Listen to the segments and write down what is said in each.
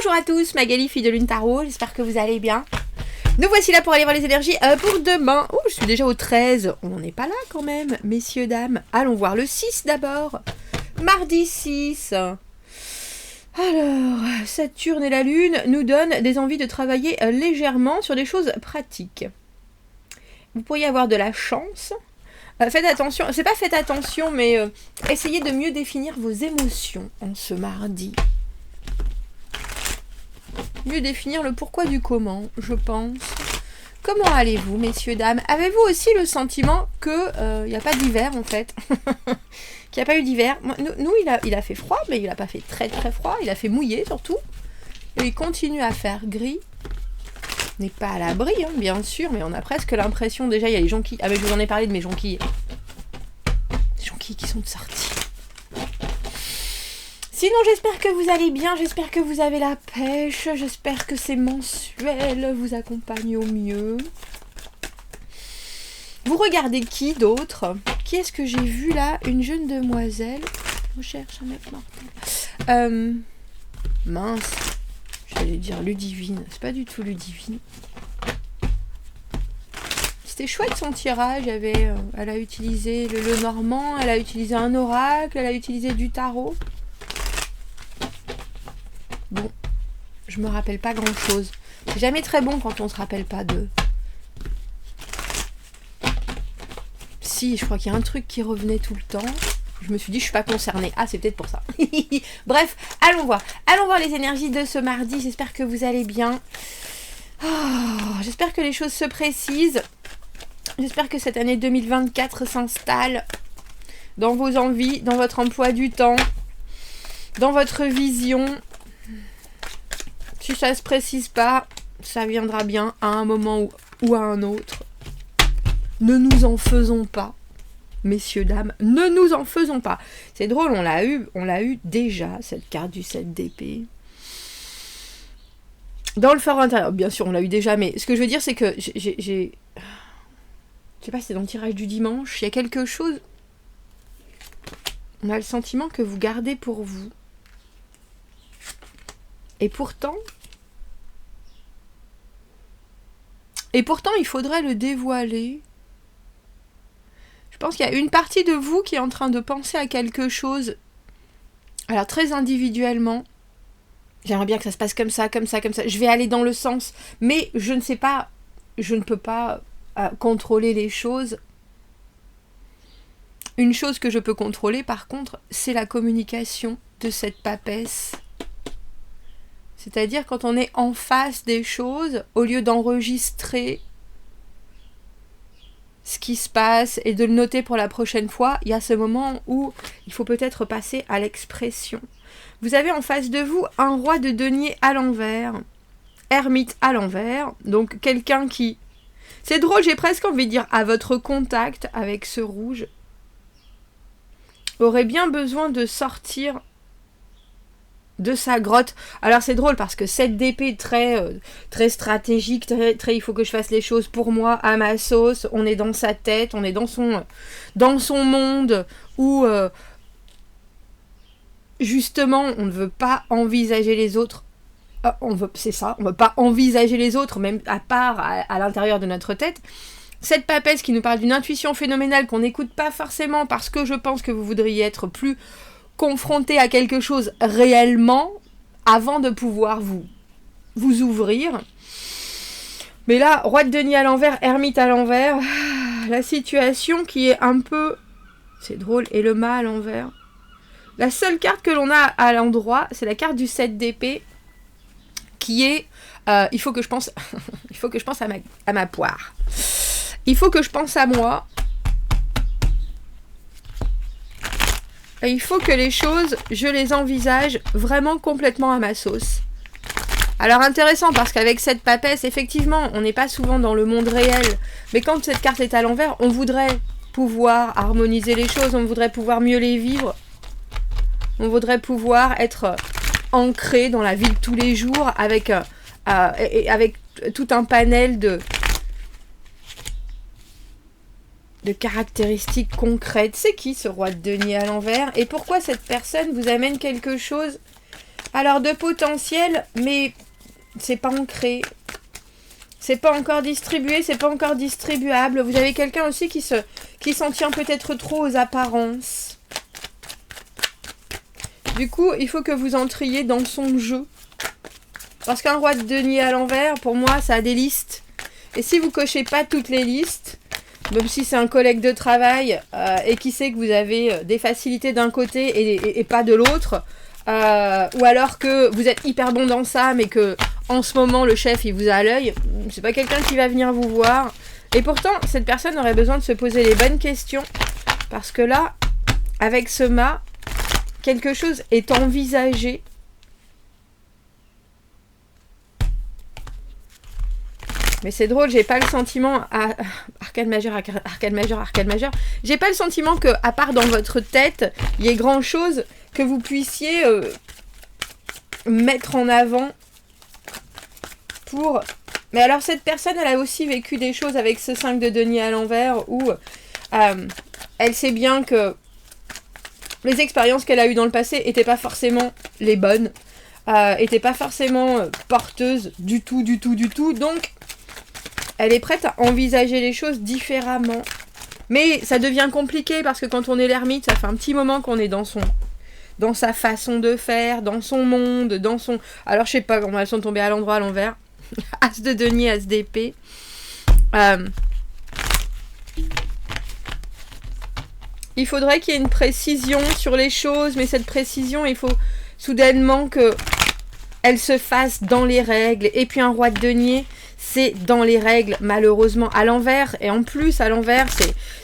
Bonjour à tous, Magali, fille de Lune Tarot, j'espère que vous allez bien. Nous voici là pour aller voir les énergies pour demain. Oh, je suis déjà au 13, on n'en est pas là quand même, messieurs, dames. Allons voir le 6 d'abord. Mardi 6. Alors, Saturne et la Lune nous donnent des envies de travailler légèrement sur des choses pratiques. Vous pourriez avoir de la chance. Faites attention, c'est pas faites attention, mais essayez de mieux définir vos émotions en ce mardi. Mieux définir le pourquoi du comment, je pense. Comment allez-vous, messieurs, dames? Avez-vous aussi le sentiment que il n'y a pas d'hiver, en fait? Qu'il n'y a pas eu d'hiver? Nous, il a fait froid, mais il n'a pas fait très très froid. Il a fait mouillé, surtout. Et il continue à faire gris. On n'est pas à l'abri, hein, bien sûr, mais on a presque l'impression... Déjà, il y a les jonquilles... Ah, mais je vous en ai parlé de mes jonquilles. Les jonquilles qui sont sorties. Sinon, j'espère que vous allez bien, j'espère que vous avez la pêche, j'espère que ces mensuels vous accompagnent au mieux. Vous regardez qui d'autre? Qui est-ce que j'ai vu là? Une jeune demoiselle. Je cherche un mec mortel. Mince. J'allais dire Ludivine. C'est pas du tout Ludivine. C'était chouette son tirage. Elle a utilisé le normand, elle a utilisé un oracle, elle a utilisé du tarot. Bon, je me rappelle pas grand chose. C'est jamais très bon quand on se rappelle pas de... Si, je crois qu'il y a un truc qui revenait tout le temps. Je me suis dit, je suis pas concernée. Ah, c'est peut-être pour ça. Bref, allons voir. Allons voir les énergies de ce mardi. J'espère que vous allez bien. Oh, j'espère que les choses se précisent. J'espère que cette année 2024 s'installe dans vos envies, dans votre emploi du temps, dans votre vision. Si ça se précise pas, ça viendra bien à un moment ou à un autre. Ne nous en faisons pas, messieurs, dames, ne nous en faisons pas. C'est drôle, on l'a eu déjà, cette carte du 7 d'épée. Dans le fort intérieur, bien sûr, on l'a eu déjà, mais ce que je veux dire, c'est que j'ai... Je sais pas si c'est dans le tirage du dimanche, il y a quelque chose... On a le sentiment que vous gardez pour vous. Et pourtant, il faudrait le dévoiler. Je pense qu'il y a une partie de vous qui est en train de penser à quelque chose, alors très individuellement. J'aimerais bien que ça se passe comme ça, comme ça, comme ça. Je vais aller dans le sens, mais je ne sais pas, je ne peux pas contrôler les choses. Une chose que je peux contrôler, par contre, c'est la communication de cette papesse. C'est-à-dire quand on est en face des choses, au lieu d'enregistrer ce qui se passe et de le noter pour la prochaine fois, il y a ce moment où il faut peut-être passer à l'expression. Vous avez en face de vous un roi de denier à l'envers, ermite à l'envers, donc quelqu'un qui... C'est drôle, j'ai presque envie de dire à votre contact avec ce rouge, aurait bien besoin de sortir de sa grotte. Alors c'est drôle parce que cette d'épée très stratégique, très il faut que je fasse les choses pour moi, à ma sauce, on est dans sa tête, on est dans son monde où justement on ne veut pas envisager les autres. C'est ça, on ne veut pas envisager les autres, même à part à l'intérieur de notre tête. Cette papesse qui nous parle d'une intuition phénoménale qu'on n'écoute pas forcément parce que je pense que vous voudriez être plus confronté à quelque chose réellement avant de pouvoir vous ouvrir. Mais là, roi de denier à l'envers, ermite à l'envers, la situation qui est un peu... C'est drôle, et le mât à l'envers. La seule carte que l'on a à l'endroit, c'est la carte du 7 d'épée, qui est... il faut que je pense à ma poire. Il faut que je pense à moi. Et il faut que les choses, je les envisage vraiment complètement à ma sauce. Alors intéressant parce qu'avec cette papesse, effectivement, on n'est pas souvent dans le monde réel. Mais quand cette carte est à l'envers, on voudrait pouvoir harmoniser les choses, on voudrait pouvoir mieux les vivre. On voudrait pouvoir être ancré dans la vie de tous les jours avec tout un panel de caractéristiques concrètes. C'est qui ce roi de denier à l'envers? Et pourquoi cette personne vous amène quelque chose Alors, de potentiel, mais c'est pas ancré. C'est pas encore distribué, c'est pas encore distribuable. Vous avez quelqu'un aussi qui s'en tient peut-être trop aux apparences. Du coup, il faut que vous entriez dans son jeu. Parce qu'un roi de denier à l'envers, pour moi, ça a des listes. Et si vous cochez pas toutes les listes, même si c'est un collègue de travail et qui sait que vous avez des facilités d'un côté et pas de l'autre, ou alors que vous êtes hyper bon dans ça, mais que en ce moment le chef il vous a à l'œil, c'est pas quelqu'un qui va venir vous voir. Et pourtant, cette personne aurait besoin de se poser les bonnes questions, parce que là, avec ce mât, quelque chose est envisagé. Mais c'est drôle, j'ai pas le sentiment arcane majeur, j'ai pas le sentiment que, à part dans votre tête, il y ait grand chose que vous puissiez mettre en avant pour... Mais alors cette personne, elle a aussi vécu des choses avec ce 5 de denier à l'envers où elle sait bien que les expériences qu'elle a eues dans le passé étaient pas forcément les bonnes, étaient pas forcément porteuses du tout, donc elle est prête à envisager les choses différemment. Mais ça devient compliqué parce que quand on est l'ermite, ça fait un petit moment qu'on est dans sa façon de faire, dans son monde, dans son... Alors je sais pas comment elles sont tombées à l'endroit, à l'envers. As de denier, as d'épée. Il faudrait qu'il y ait une précision sur les choses, mais cette précision, il faut soudainement que elle se fasse dans les règles. Et puis un roi de denier, c'est dans les règles, malheureusement, à l'envers. Et en plus, à l'envers,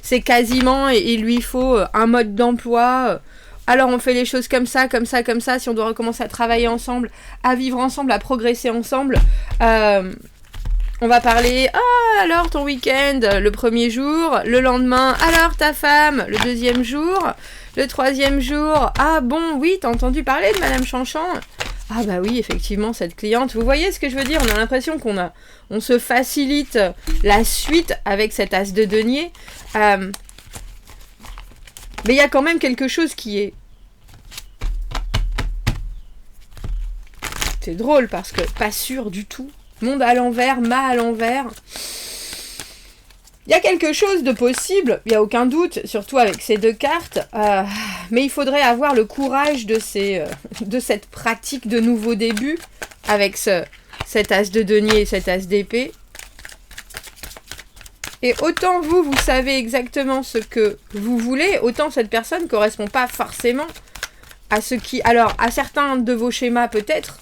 c'est quasiment, et il lui faut un mode d'emploi. Alors on fait les choses comme ça. Si on doit recommencer à travailler ensemble, à vivre ensemble, à progresser ensemble, on va parler, alors ton week-end, le premier jour, le lendemain, alors ta femme, le deuxième jour, le troisième jour, ah bon, oui, t'as entendu parler de Madame Chanchan ? Ah bah oui, effectivement, cette cliente, vous voyez ce que je veux dire ? On a l'impression on se facilite la suite avec cet as de denier. Mais il y a quand même quelque chose qui est... C'est drôle parce que pas sûr du tout. Monde à l'envers, mât à l'envers. Il y a quelque chose de possible, il n'y a aucun doute, surtout avec ces deux cartes. Mais il faudrait avoir le courage de cette pratique de nouveau début avec cet as de denier et cet as d'épée. Et autant vous savez exactement ce que vous voulez, autant cette personne ne correspond pas forcément à ce qui... Alors, à certains de vos schémas peut-être,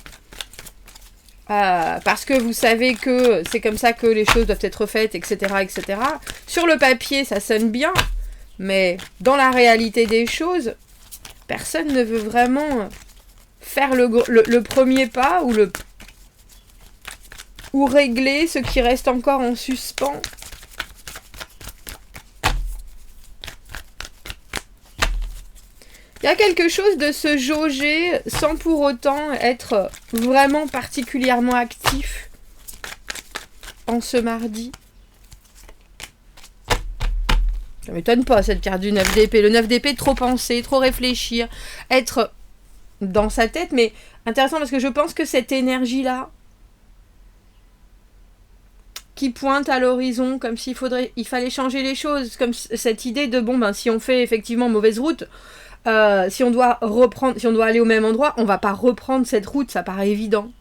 parce que vous savez que c'est comme ça que les choses doivent être faites, etc., etc. Sur le papier, ça sonne bien, mais dans la réalité des choses, personne ne veut vraiment faire le premier pas ou régler ce qui reste encore en suspens. Il y a quelque chose de se jauger sans pour autant être vraiment particulièrement actif en ce mardi. Ça m'étonne pas cette carte du 9 d'épée. Le 9 d'épée, trop penser, trop réfléchir, être dans sa tête. Mais intéressant parce que je pense que cette énergie-là, qui pointe à l'horizon comme il fallait changer les choses, comme cette idée de si on fait effectivement mauvaise route, si on doit aller au même endroit, on va pas reprendre cette route, ça paraît évident.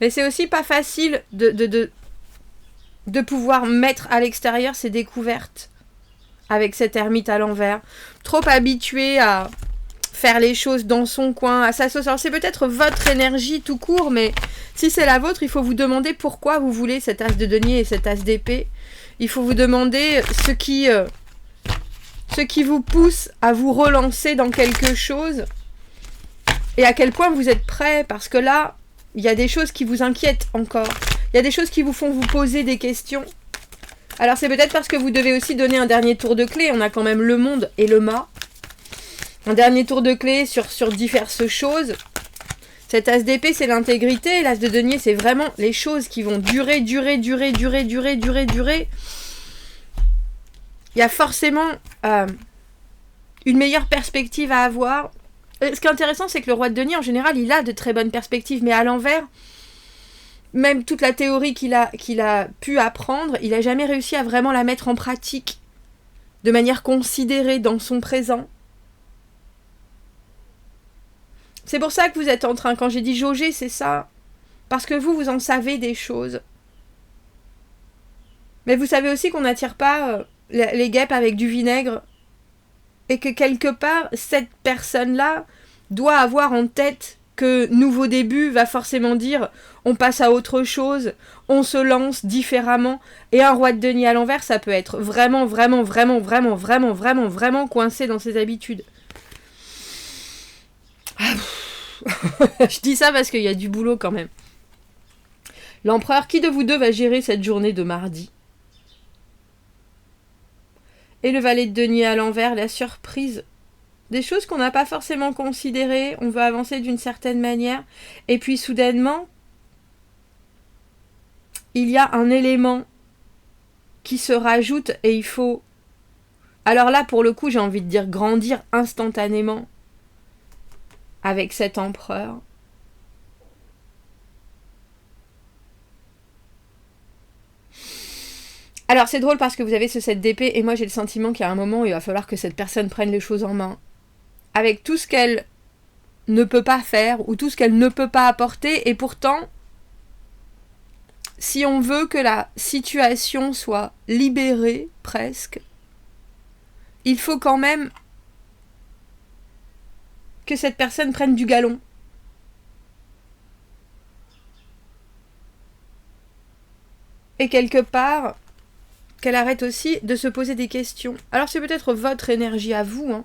Mais c'est aussi pas facile de pouvoir mettre à l'extérieur ces découvertes avec cette ermite à l'envers. Trop habitué à faire les choses dans son coin, à s'associer. Alors c'est peut-être votre énergie tout court, mais si c'est la vôtre, il faut vous demander pourquoi vous voulez cet as de denier et cet as d'épée. Il faut vous demander ce qui vous pousse à vous relancer dans quelque chose et à quel point vous êtes prêt, parce que là, il y a des choses qui vous inquiètent encore. Il y a des choses qui vous font vous poser des questions. Alors c'est peut-être parce que vous devez aussi donner un dernier tour de clé. On a quand même le monde et le mât. Un dernier tour de clé sur diverses choses. Cet as d'épée, c'est l'intégrité. L'as de denier, c'est vraiment les choses qui vont durer. Il y a forcément une meilleure perspective à avoir. Ce qui est intéressant, c'est que le roi de denier, en général, il a de très bonnes perspectives, mais à l'envers, même toute la théorie qu'il a pu apprendre, il n'a jamais réussi à vraiment la mettre en pratique de manière considérée dans son présent. C'est pour ça que vous êtes en train, quand j'ai dit jauger, c'est ça. Parce que vous en savez des choses. Mais vous savez aussi qu'on n'attire pas les guêpes avec du vinaigre. Et que quelque part, cette personne-là doit avoir en tête que nouveau début va forcément dire on passe à autre chose, on se lance différemment. Et un roi de denier à l'envers, ça peut être vraiment coincé dans ses habitudes. Je dis ça parce qu'il y a du boulot quand même. L'empereur, qui de vous deux va gérer cette journée de mardi? Et le valet de denier à l'envers, la surprise. Des choses qu'on n'a pas forcément considérées, on veut avancer d'une certaine manière. Et puis soudainement, il y a un élément qui se rajoute et il faut... Alors là, pour le coup, j'ai envie de dire grandir instantanément avec cet empereur. Alors c'est drôle parce que vous avez ce 7 d'épée et moi j'ai le sentiment qu'à un moment il va falloir que cette personne prenne les choses en main. Avec tout ce qu'elle ne peut pas faire ou tout ce qu'elle ne peut pas apporter, et pourtant, si on veut que la situation soit libérée presque, il faut quand même que cette personne prenne du galon. Et quelque part, qu'elle arrête aussi de se poser des questions. Alors c'est peut-être votre énergie à vous, hein.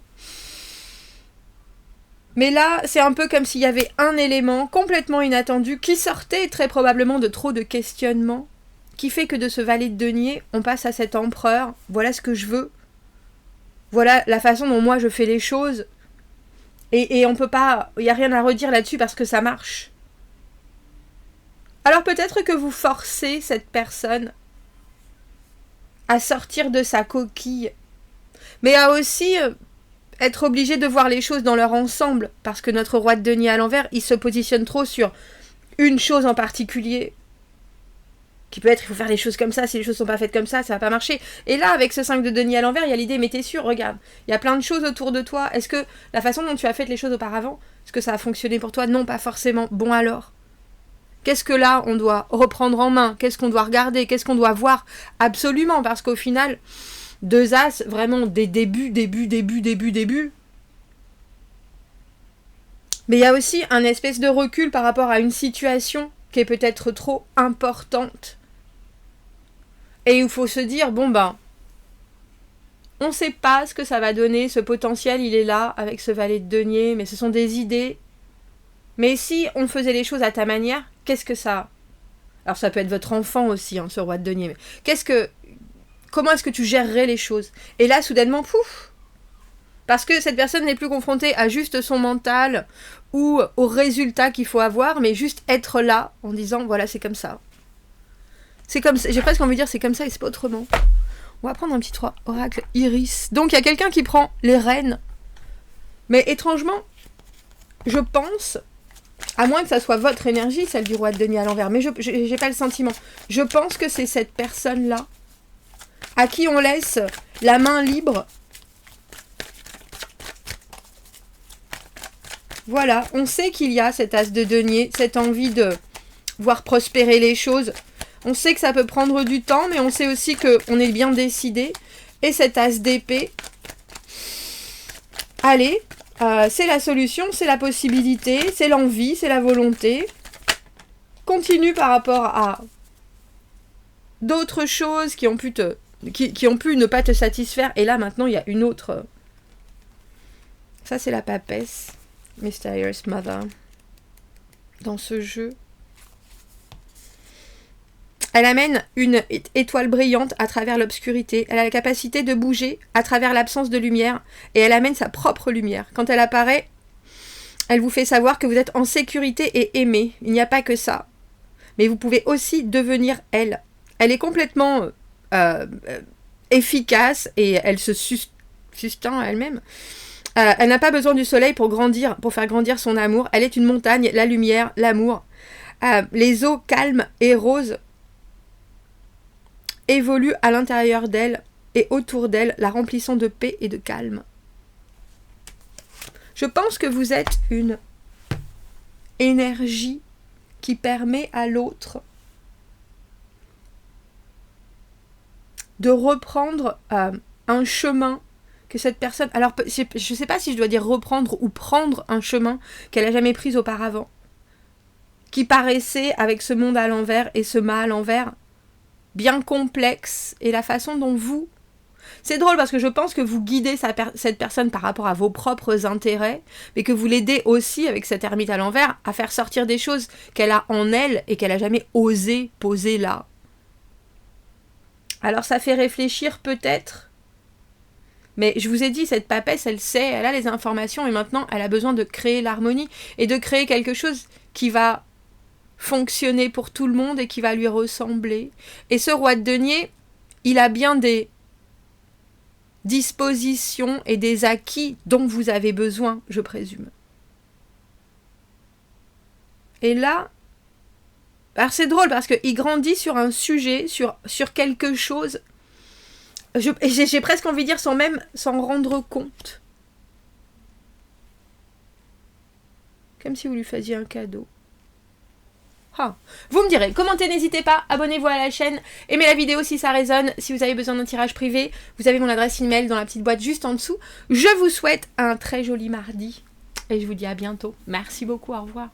Mais là, c'est un peu comme s'il y avait un élément complètement inattendu qui sortait très probablement de trop de questionnements, qui fait que de ce valet de denier, on passe à cet empereur. Voilà ce que je veux. Voilà la façon dont moi je fais les choses. Et on peut pas... Il n'y a rien à redire là-dessus parce que ça marche. Alors peut-être que vous forcez cette personne à sortir de sa coquille, mais à aussi être obligé de voir les choses dans leur ensemble, parce que notre roi de denier à l'envers, il se positionne trop sur une chose en particulier, qui peut être, il faut faire les choses comme ça, si les choses sont pas faites comme ça va pas marcher. Et là, avec ce 5 de denier à l'envers, il y a l'idée, mais t'es sûr, regarde, il y a plein de choses autour de toi, est-ce que la façon dont tu as fait les choses auparavant, est-ce que ça a fonctionné pour toi? Non, pas forcément. Bon alors, qu'est-ce que là, on doit reprendre en main? Qu'est-ce qu'on doit regarder? Qu'est-ce qu'on doit voir? Absolument, parce qu'au final, 2 as, vraiment des débuts. Mais il y a aussi un espèce de recul par rapport à une situation qui est peut-être trop importante. Et il faut se dire, bon ben, on sait pas ce que ça va donner, ce potentiel, il est là, avec ce valet de denier, mais ce sont des idées. Mais si on faisait les choses à ta manière, qu'est-ce que ça... Alors ça peut être votre enfant aussi, hein, ce roi de denier. Mais comment est-ce que tu gérerais les choses? Et là, soudainement, pouf! Parce que cette personne n'est plus confrontée à juste son mental ou aux résultats qu'il faut avoir, mais juste être là en disant, voilà, c'est comme ça. C'est comme ça. J'ai presque envie de dire, c'est comme ça et c'est pas autrement. On va prendre un petit 3, oracle Iris. Donc il y a quelqu'un qui prend les rênes. Mais étrangement, je pense... À moins que ça soit votre énergie, celle du roi de denier à l'envers. Mais j'ai pas le sentiment. Je pense que c'est cette personne-là à qui on laisse la main libre. Voilà, on sait qu'il y a cet as de denier, cette envie de voir prospérer les choses. On sait que ça peut prendre du temps, mais on sait aussi qu'on est bien décidé. Et cet as d'épée, allez... c'est la solution, c'est la possibilité, c'est l'envie, c'est la volonté. Continue par rapport à d'autres choses qui ont pu ne pas te satisfaire. Et là, maintenant, il y a une autre. Ça, c'est la papesse. Mysterious Mother. Dans ce jeu. Elle amène une étoile brillante à travers l'obscurité. Elle a la capacité de bouger à travers l'absence de lumière. Et elle amène sa propre lumière. Quand elle apparaît, elle vous fait savoir que vous êtes en sécurité et aimé. Il n'y a pas que ça. Mais vous pouvez aussi devenir elle. Elle est complètement efficace et elle se sustente elle-même. Elle n'a pas besoin du soleil pour faire grandir son amour. Elle est une montagne, la lumière, l'amour. Les eaux calmes et roses évoluent à l'intérieur d'elle et autour d'elle, la remplissant de paix et de calme. Je pense que vous êtes une énergie qui permet à l'autre de reprendre un chemin que cette personne... Alors, je ne sais pas si je dois dire reprendre ou prendre un chemin qu'elle n'a jamais pris auparavant, qui paraissait, avec ce monde à l'envers et ce mât à l'envers, bien complexe, et la façon dont vous... C'est drôle parce que je pense que vous guidez cette personne par rapport à vos propres intérêts, mais que vous l'aidez aussi, avec cette ermite à l'envers, à faire sortir des choses qu'elle a en elle et qu'elle n'a jamais osé poser là. Alors ça fait réfléchir peut-être, mais je vous ai dit, cette papesse, elle sait, elle a les informations, et maintenant elle a besoin de créer l'harmonie et de créer quelque chose qui va fonctionner pour tout le monde et qui va lui ressembler. Et ce roi de denier, il a bien des dispositions et des acquis dont vous avez besoin, je présume. Et là, alors c'est drôle parce qu'il grandit sur un sujet, sur quelque chose, j'ai presque envie de dire sans même s'en rendre compte. Comme si vous lui faisiez un cadeau. Ah. Vous me direz, commentez, n'hésitez pas, abonnez-vous à la chaîne, aimez la vidéo si ça résonne, si vous avez besoin d'un tirage privé, vous avez mon adresse email dans la petite boîte juste en dessous. Je vous souhaite un très joli mardi et je vous dis à bientôt. Merci beaucoup, au revoir.